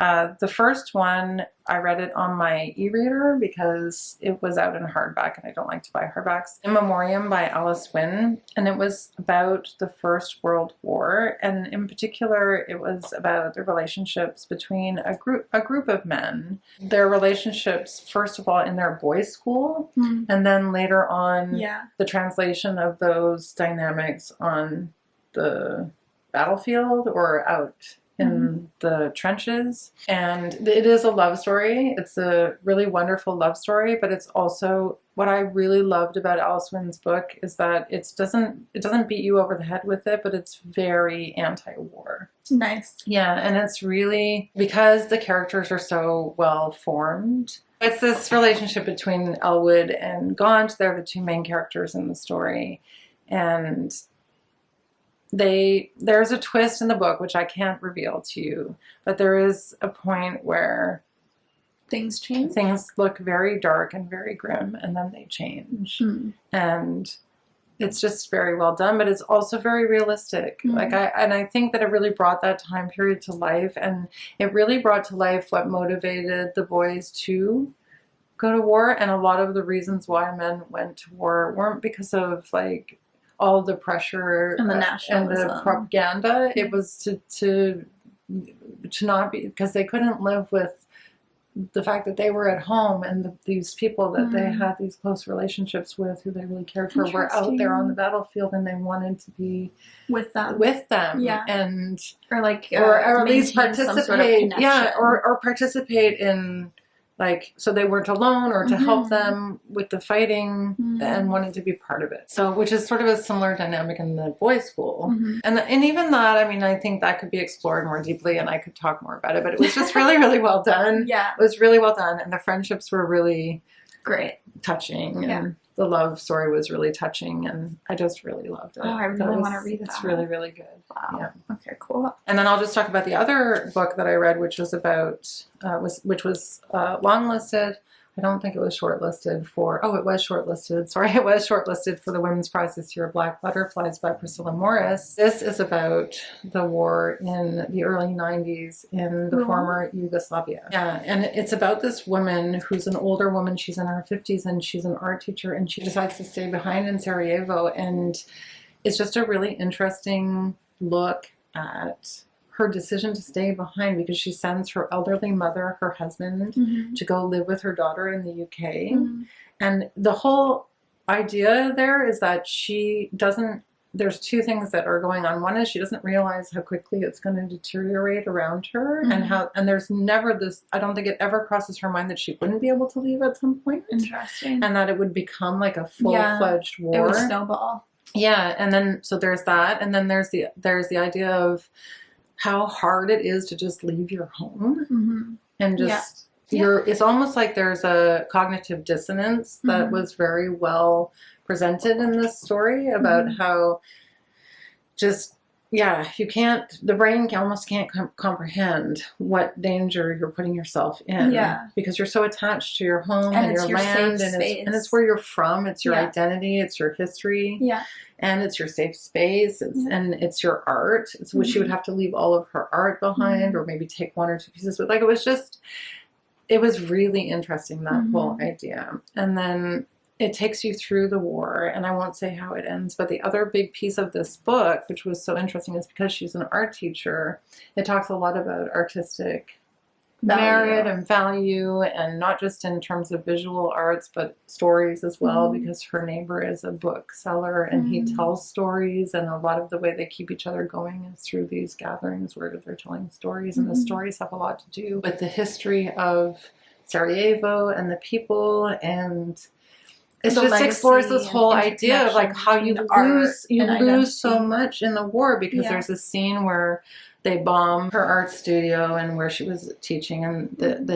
The first one, I read it on my e-reader because it was out in hardback and I don't like to buy hardbacks. In Memoriam by Alice Winn, and it was about the First World War, and in particular it was about the relationships between a group of men. Their relationships, first of all, in their boys' school, and then later on the translation of those dynamics on the battlefield or out in the trenches. And it is a love story. It's a really wonderful love story, but it's also, what I really loved about Alice Winn's book is that it doesn't beat you over the head with it, but it's very anti-war. Nice. Yeah, and it's really, because the characters are so well formed, it's this relationship between Elwood and Gaunt. They're the two main characters in the story. And there's a twist in the book, which I can't reveal to you, but there is a point where things change. Things look very dark and very grim, and then they change. And it's just very well done, but it's also very realistic. I think that it really brought that time period to life, and it really brought to life what motivated the boys to go to war. And a lot of the reasons why men went to war weren't because of like all the pressure and the nationalism and the propaganda. It was to not be, because they couldn't live with the fact that they were at home and these people that they had these close relationships with, who they really cared for, were out there on the battlefield, and they wanted to be with them. Yeah, and or like or at least participate. participate. Sort of yeah, or participate in, like, so they weren't alone, or to help them with the fighting, and wanted to be part of it. So, which is sort of a similar dynamic in the boys' school. And even that, I mean, I think that could be explored more deeply, and I could talk more about it, but it was just really, really well done. Yeah. It was really well done, and the friendships were really great. Touching, and the love story was really touching, and I just really loved it. Oh, I really want to read that. It's really, really good. Wow. Yeah. Okay, cool. And then I'll just talk about the other book that I read, which was about, which was long-listed. I don't think it was shortlisted for, it was shortlisted. Sorry, it was shortlisted for the Women's Prize this year, Black Butterflies by Priscilla Morris. This is about the war in the early 90s in the former Yugoslavia. Yeah, and it's about this woman who's an older woman. She's in her 50s, and she's an art teacher, and she decides to stay behind in Sarajevo. And it's just a really interesting look at her decision to stay behind, because she sends her elderly mother, her husband, to go live with her daughter in the UK. And the whole idea there is that she doesn't, there's two things that are going on. One is she doesn't realize how quickly it's going to deteriorate around her, and there's never this, I don't think it ever crosses her mind that she wouldn't be able to leave at some point. Interesting. And that it would become like a full-fledged war. It would snowball. Yeah, and then, so there's that, and then there's the idea of how hard it is to just leave your home and just it's almost like there's a cognitive dissonance that was very well presented in this story about how just you can't, the brain almost can't comprehend what danger you're putting yourself in, because you're so attached to your home and your land, and it's where you're from, it's your identity, it's your history, and it's your safe space, and it's your art. It's which she would have to leave all of her art behind, or maybe take one or two pieces. But like, it was really interesting, that whole idea. And then it takes you through the war, and I won't say how it ends, but the other big piece of this book, which was so interesting, is because she's an art teacher, it talks a lot about artistic merit and value, and not just in terms of visual arts, but stories as well, because her neighbor is a bookseller, and he tells stories, and a lot of the way they keep each other going is through these gatherings where they're telling stories, and the stories have a lot to do with the history of Sarajevo and the people, and it just explores this whole idea of like how you lose so much in the war, because there's a scene where they bomb her art studio and where she was teaching, and it's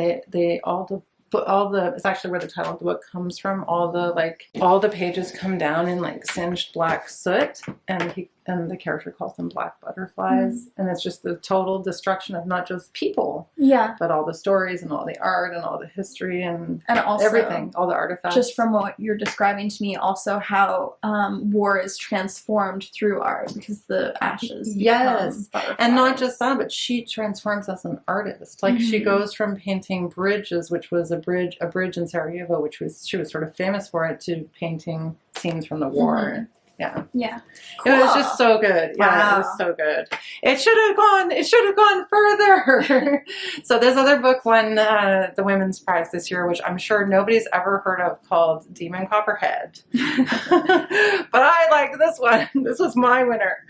actually where the title of the book comes from. All the pages come down in like singed black soot, and and the character calls them black butterflies. And it's just the total destruction of not just people, Yeah. but all the stories and all the art and all the history and also everything, all the artifacts. Just from what you're describing to me, also how war is transformed through art because the ashes Yes. become And not butterflies. just that, but she transforms as an artist. Like she goes from painting bridges, which was a bridge in Sarajevo, which was she was sort of famous for it, to painting scenes from the war. Yeah. Yeah. It was just so good. Yeah, it was so good. It should have gone further. So this other book won the Women's Prize this year, which I'm sure nobody's ever heard of, called Demon Copperhead. But I liked this one. This was my winner.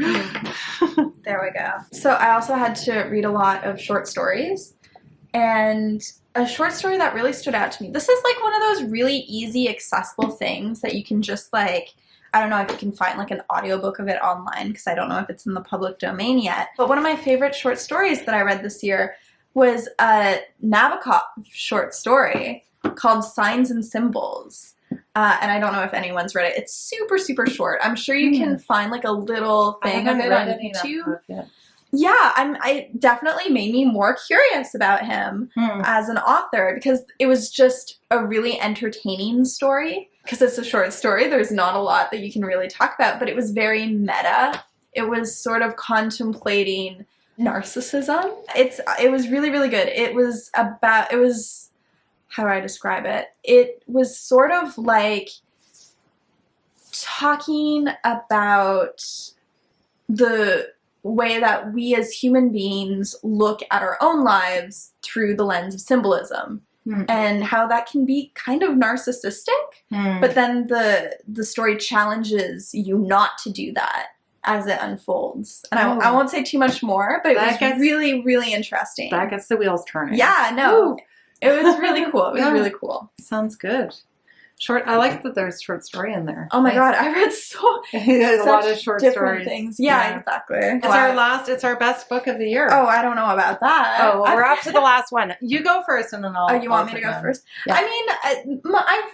There we go. So I also had to read a lot of short stories, and a short story that really stood out to me. This is like one of those really easy, accessible things that you can just like, I don't know if you can find like an audiobook of it online because I don't know if it's in the public domain yet. But one of my favorite short stories that I read this year was a Nabokov short story called Signs and Symbols. And I don't know if anyone's read it. It's super, super short. I'm sure you can find like a little thing of it on YouTube. Yeah, it definitely made me more curious about him as an author because it was just a really entertaining story. Because it's a short story, there's not a lot that you can really talk about, but it was very meta. It was sort of contemplating narcissism. It was really, really good. It was, how do I describe it? It was sort of like talking about the way that we as human beings look at our own lives through the lens of symbolism. And how that can be kind of narcissistic, but then the story challenges you not to do that as it unfolds. And I won't say too much more, but it was really, really interesting. That gets the wheels turning. Yeah, no. It was really cool. It was really cool. Sounds good. I like that there's short story in there. Oh my god, I read a lot of short different stories. things. Yeah, exactly. It's our best book of the year. Oh, I don't know about that. Oh, well, we're up to the last one. You go first and then I'll. Oh, you want me to go first? Yeah. I mean,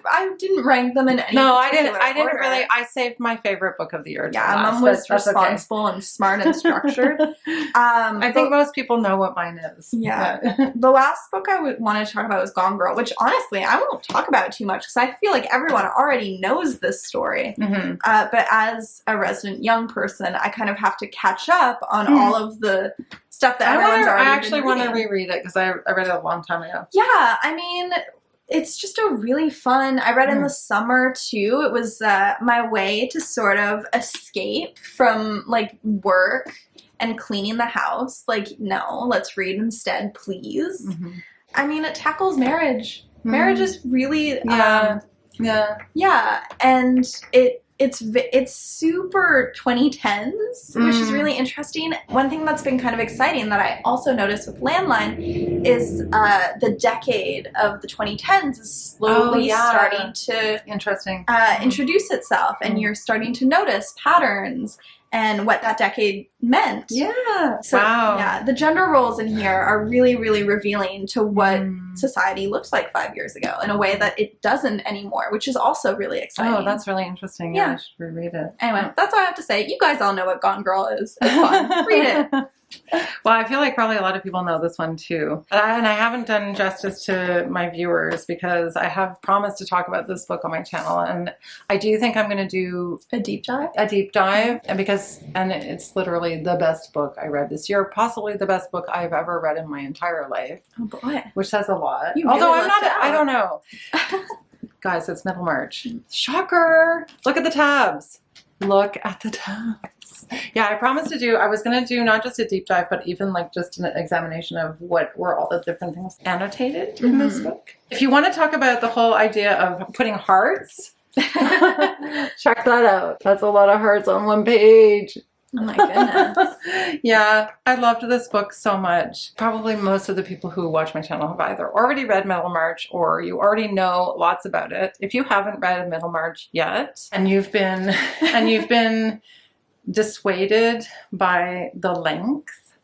I didn't rank them in any I didn't order. really. I saved my favorite book of the year. Yeah, Mom was responsible and smart and structured. I think most people know what mine is. Yeah. The last book I wanted to talk about was Gone Girl, which honestly I won't talk about too much because I feel like everyone already knows this story. But as a resident young person, I kind of have to catch up on all of the stuff that everyone's already I actually want to reread it because I read it a long time ago. Yeah, I mean, it's just a really fun. I read in the summer too. It was my way to sort of escape from like work and cleaning the house. Like, no, let's read instead, please. I mean, it tackles marriage. Marriage is really yeah, and it's super 2010s, which is really interesting. One thing that's been kind of exciting that I also noticed with Landline is the decade of the 2010s is slowly starting to introduce itself, and you're starting to notice patterns and what that decade meant. Yeah. So, yeah, the gender roles in here are really, really revealing to what society looked like 5 years ago in a way that it doesn't anymore, which is also really exciting. Oh, that's really interesting. Yeah, I should reread it. Anyway, that's all I have to say. You guys all know what Gone Girl is. It's fun. Read it. Well, I feel like probably a lot of people know this one too. And I haven't done justice to my viewers because I have promised to talk about this book on my channel. And I do think I'm going to do a deep dive. And it's literally the best book I read this year. Possibly the best book I've ever read in my entire life. Oh boy. Which says a lot. Although I'm not, I don't know. Guys, it's Middlemarch. Shocker. Look at the tabs. Look at the tabs. Yeah, I promised I was going to do not just a deep dive, but even like just an examination of what were all the different things annotated in this book. If you want to talk about the whole idea of putting hearts, check that out. That's a lot of hearts on one page. Oh my goodness. Yeah, I loved this book so much. Probably most of the people who watch my channel have either already read Middlemarch or you already know lots about it. If you haven't read Middlemarch yet and you've been dissuaded by the length,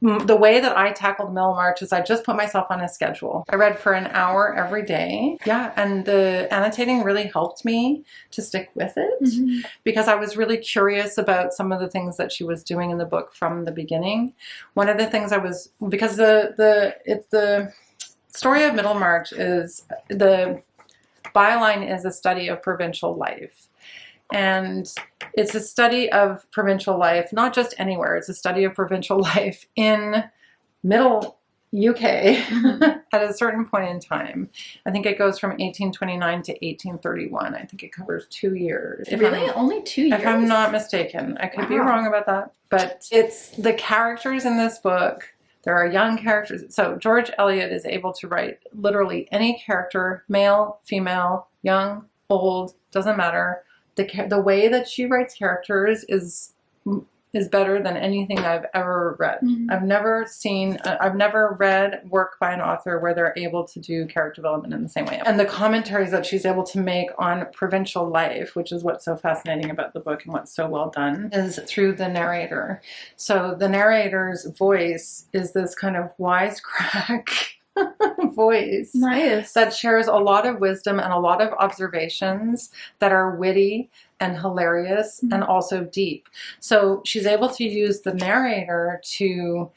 the way that I tackled Middlemarch is I just put myself on a schedule. I read for an hour every day. Yeah, and the annotating really helped me to stick with it because I was really curious about some of the things that she was doing in the book from the beginning. One of the things because the story of Middlemarch is, the byline is a study of provincial life. And it's a study of provincial life, not just anywhere. It's a study of provincial life in middle UK at a certain point in time. I think it goes from 1829 to 1831. I think it covers 2 years. Really? Only 2 years? If I'm not mistaken. I could be wrong about that. But it's the characters in this book. There are young characters. So George Eliot is able to write literally any character, male, female, young, old, doesn't matter. The way that she writes characters is better than anything I've ever read. I've never read work by an author where they're able to do character development in the same way. And the commentaries that she's able to make on provincial life, which is what's so fascinating about the book and what's so well done, is through the narrator. So the narrator's voice is this kind of wisecrack voice that shares a lot of wisdom and a lot of observations that are witty and hilarious and also deep. So she's able to use the narrator to,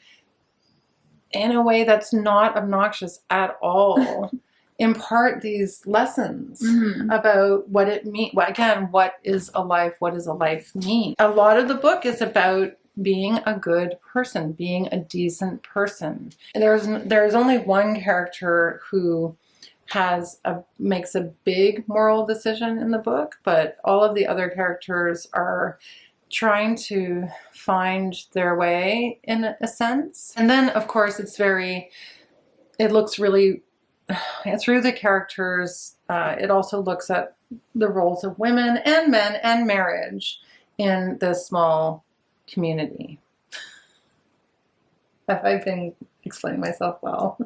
in a way that's not obnoxious at all, impart these lessons about what it means. Again, what is a life? What does a life mean? A lot of the book is about being a good person, being a decent person. And there's only one character who makes a big moral decision in the book, but all of the other characters are trying to find their way in a sense. And then of course it looks really through the characters. It also looks at the roles of women and men and marriage in this small community. Have I been explaining myself well?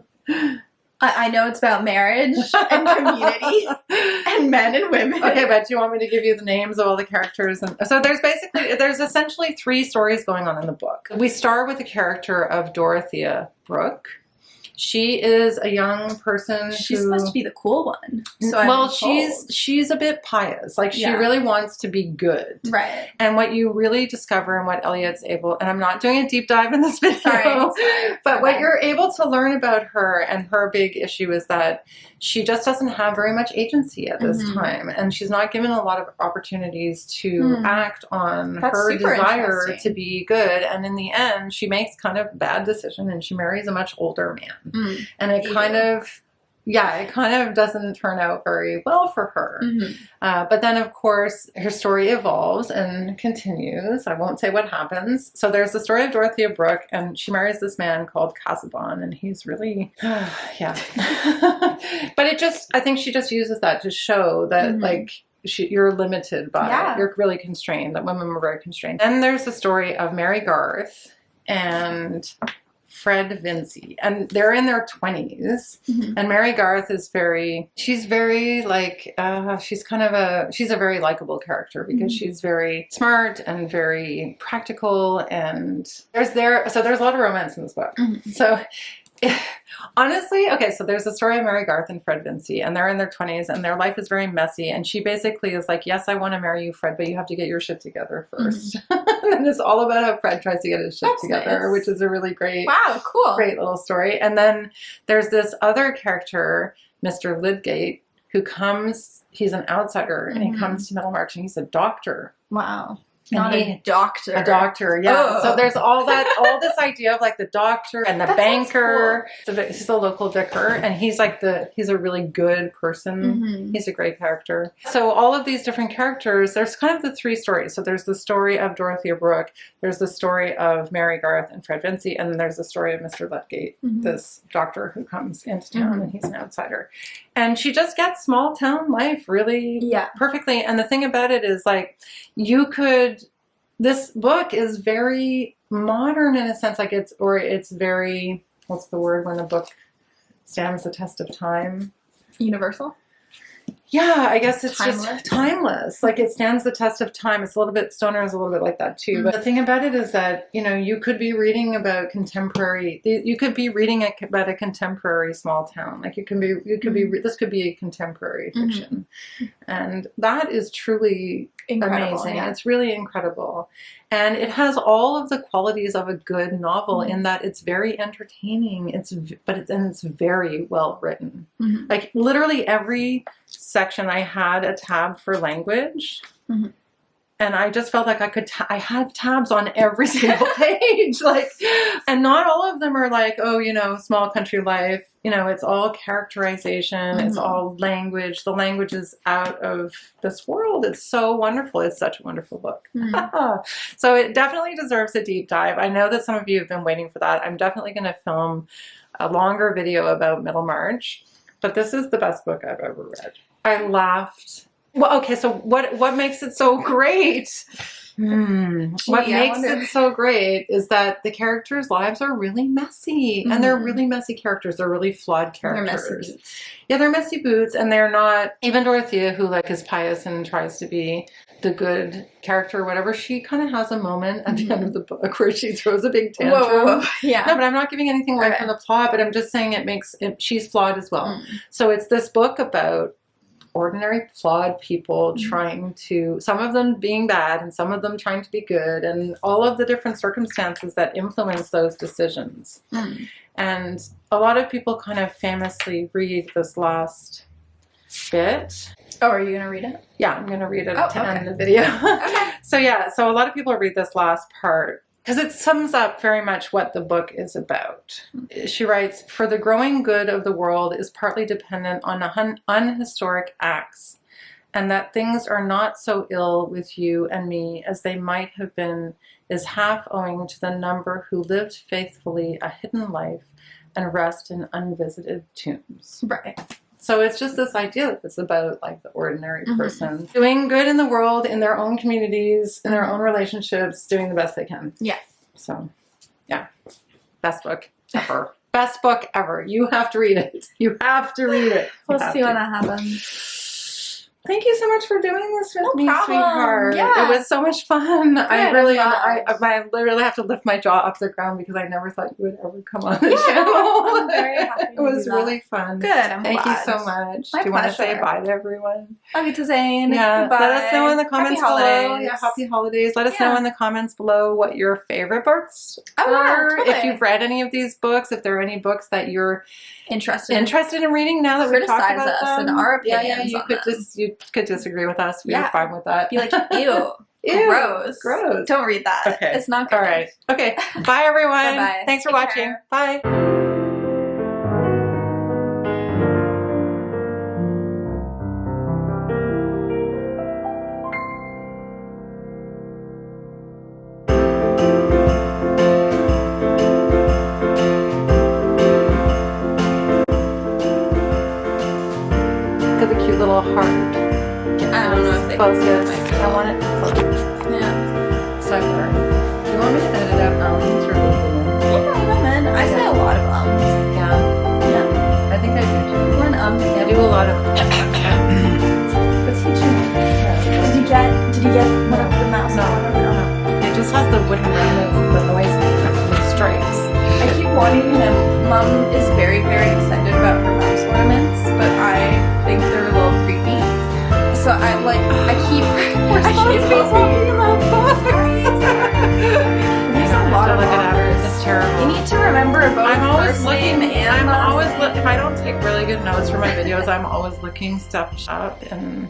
I know it's about marriage and community and men and women. Okay, but do you want me to give you the names of all the characters? And so there's essentially 3 stories going on in the book. We start with the character of Dorothea Brooke. She is a young person. She's supposed to be the cool one. So she's a bit pious. Like she really wants to be good. Right. And what you really discover and what Eliot's able, and I'm not doing a deep dive in this video, but what you're able to learn about her and her big issue is that she just doesn't have very much agency at this time. And she's not given a lot of opportunities to act on her desire to be good. And in the end, she makes kind of a bad decision and she marries a much older man. And it kind of doesn't turn out very well for her. But then, of course, her story evolves and continues. I won't say what happens. So there's the story of Dorothea Brooke, and she marries this man called Casaubon, and he's really, But I think she just uses that to show that, like, you're limited by it. You're really constrained, that women were very constrained. Then there's the story of Mary Garth and Fred Vincy, and they're in their 20s. And Mary Garth is she's a very likable character because she's very smart and very practical, and there's a lot of romance in this book. So honestly, so there's the story of Mary Garth and Fred Vincy, and they're in their 20s and their life is very messy, and she basically is like, yes, I want to marry you, Fred, but you have to get your shit together first. And it's all about how Fred tries to get his shit together, which is a really great, great little story. And then there's this other character, Mr. Lydgate, who he's an outsider, and he comes to Middlemarch, and he's a doctor. Wow. Not a doctor. A doctor, yeah. So there's all this idea of like the doctor and the banker. Cool. So he's the local vicar, and he's a really good person. He's a great character. So all of these different characters, there's kind of the 3 stories. So there's the story of Dorothea Brooke, there's the story of Mary Garth and Fred Vincy, and then there's the story of Mr. Lydgate, this doctor who comes into town, and he's an outsider. And she just gets small town life really perfectly. And the thing about it is, like, this book is very modern in a sense, like it's very, what's the word when a book stands the test of time? Universal? yeah, I guess it's Timeless. just timeless. Like, it stands the test of time. It's a little bit, Stoner is a little bit like that too. But the thing about it is that, you know, you could be reading about you could be reading about a contemporary small town. Like, this could be a contemporary fiction. And that is truly amazing. Yeah. It's really incredible. And it has all of the qualities of a good novel in that it's very entertaining. It's very well written. Like, literally every section I had a tab for language. And I just felt like I had tabs on every single page. Like, and not all of them are like, oh, you know, small country life. You know, it's all characterization. It's all language. The language is out of this world. It's so wonderful. It's such a wonderful book. So it definitely deserves a deep dive. I know that some of you have been waiting for that. I'm definitely going to film a longer video about Middlemarch. But this is the best book I've ever read. I laughed. Well, okay, so what makes it so great? What makes it so great is that the characters' lives are really messy. And they're really messy characters. They're really flawed characters. They're messy boots. Yeah, they're messy boots, and they're not... Even Dorothea, who, like, is pious and tries to be the good character or whatever, she kind of has a moment at the end of the book where she throws a big tantrum. Whoa. Yeah. No, but I'm not giving anything away from the plot, but I'm just saying she's flawed as well. So it's this book about ordinary flawed people trying to, some of them being bad and some of them trying to be good, and all of the different circumstances that influence those decisions. And a lot of people kind of famously read this last bit. Oh, are you gonna read it? Yeah, I'm gonna read it at the end of the video. So a lot of people read this last part because it sums up very much what the book is about. She writes, "For the growing good of the world is partly dependent on unhistoric acts, and that things are not so ill with you and me as they might have been is half owing to the number who lived faithfully a hidden life and rest in unvisited tombs." Right. So it's just this idea that it's about, like, the ordinary person doing good in the world, in their own communities, in their own relationships, doing the best they can. Yeah. So, yeah. Best book ever. Best book ever. You have to read it. You have to read it. We'll see when that happens. Thank you so much for doing this with me, problem. sweetheart. Yeah. It was so much fun. Good, I literally have to lift my jaw off the ground because I never thought you would ever come on the channel. I'm very happy It was really fun. Good, I'm Thank glad. you so much. My Do you want to say pleasure. bye to everyone? Love you, Zane. Yeah. Goodbye. Let us know in the comments Happy below. holidays. Yeah, happy holidays. Let us know in the comments below what your favorite books Oh, yeah, are. totally. If you've read any of these books, if there are any books that you're interested in reading now that we've talked Criticize about us them. and our Yeah, opinions you on could them. you could disagree with us. We're Yeah. fine with that. Be like, ew. Ew, Gross. Gross. Don't read that. Okay. It's not good. All right. Okay. Bye, everyone. Bye-bye. Thanks for Take watching. care. Bye. Look at the cute little heart. I don't know if they Focus. can see I want it to focus. Yeah. So far. Do you want me to edit out ums or leave them in? Yeah, women. I say a lot of ums. Yeah. Yeah. I think I do too. One I do a lot of. What's he doing? Did you get one of the mouse? No. It just has the wooden remnants, the noise stripes. I keep wanting him. Mom is very, very excited about her mouse ornaments, but I think they're a little creepy. So I keep talking about books. There's a lot of look at authors. it. It's terrible. You need to remember both I'm always first name looking. and I'm last always name. if I don't take really good notes for my videos, I'm always looking stuff up and.